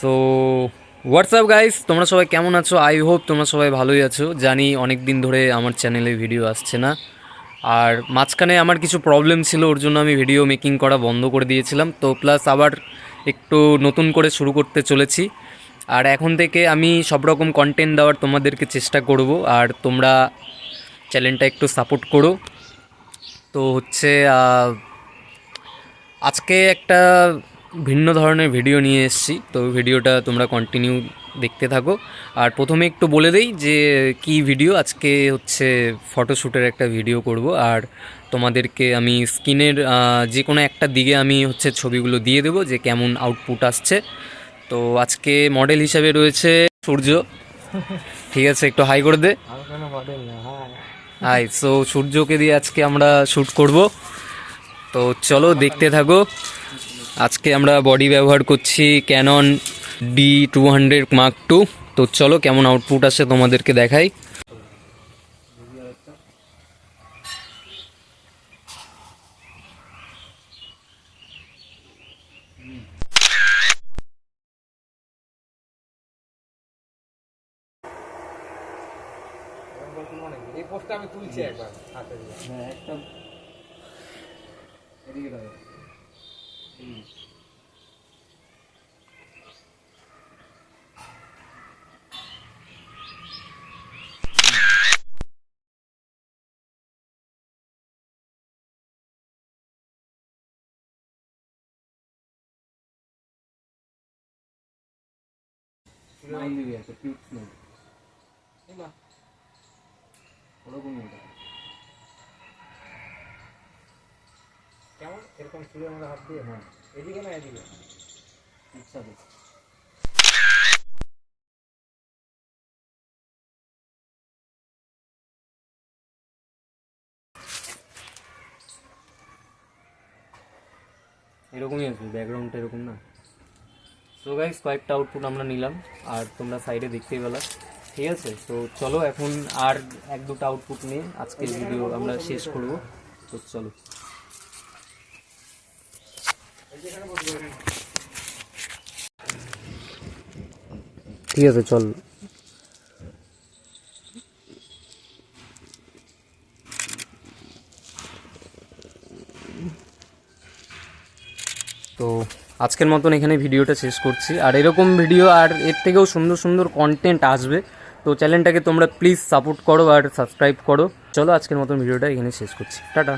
So WhatsApp guys, তোমরা সবাই কেমন আছো? আই হোপ তোমরা সবাই ভালোই আছো। জানি অনেক দিন ধরে আমার চ্যানেলে ভিডিও আসছে না, আর মাঝখানে আমার কিছু প্রবলেম ছিল, ওর জন্য আমি ভিডিও মেকিং করা বন্ধ করে দিয়েছিলাম। তো প্লাস আবার একটু নতুন করে শুরু করতে চলেছি, আর এখন থেকে আমি সব রকম কন্টেন্ট দেওয়ার তোমাদেরকে চেষ্টা করব, আর তোমরা চ্যানেলটা একটু সাপোর্ট করো। তো হচ্ছে আজকে একটা ভিন্ন ধরনের ভিডিও নিয়ে এসেছি, তো ভিডিওটা তোমরা কন্টিনিউ দেখতে থাকো। আর প্রথমে একটু বলে দেই যে কি ভিডিও আজকে হচ্ছে, ফটোশ্যুটের একটা ভিডিও করব, আর তোমাদেরকে আমি স্ক্রিনের যে কোনো একটা দিকে আমি হচ্ছে ছবিগুলো দিয়ে দেবো যে কেমন আউটপুট আসছে। তো আজকে মডেল হিসাবে রয়েছে সূর্য। ঠিক আছে, একটু হাই করে দে। হাই। সো সূর্যকে দিয়ে আজকে আমরা শ্যুট করব, তো চলো দেখতে থাকো। আজকে আমরা বডি ব্যবহার করছি ক্যানন D200 Mark II। তো চলো কেমন আউটপুট আসে তোমাদেরকে দেখাই। এই পোস্টটা আমি তুলছি একবার হাতে দিয়ে। হ্যাঁ, একটা এদিকে দাও। স্মাইল দিবি, একটা কিউট স্মাইল। ওরকম কেমন এরকম চুলের মধ্যে হাত দিয়ে? হ্যাঁ, এদিকে না এদিকে? ইচ্ছা দে। এরকমই আসবে, ব্যাকগ্রাউন্ডটা এরকম না। সো গাইস, কয়েকটা আউটপুট আমরা নিলাম, আর তোমরা সাইডে দেখতেই পেলা। ঠিক আছে, তো চলো এখন আর এক দুটো আউটপুট নিয়ে আজকে ভিডিও আমরা শেষ করব। তো চলো। ঠিক আছে, চল। তো আজকের মতন এখানে ভিডিওটা শেষ করছি, আর এরকম ভিডিও আর এর থেকেও সুন্দর সুন্দর কন্টেন্ট আসবে। তো চ্যানেলটাকে তোমরা প্লিজ সাপোর্ট করো আর সাবস্ক্রাইব করো। চলো আজকের মতন ভিডিওটা এখানে শেষ করছি, টাটা।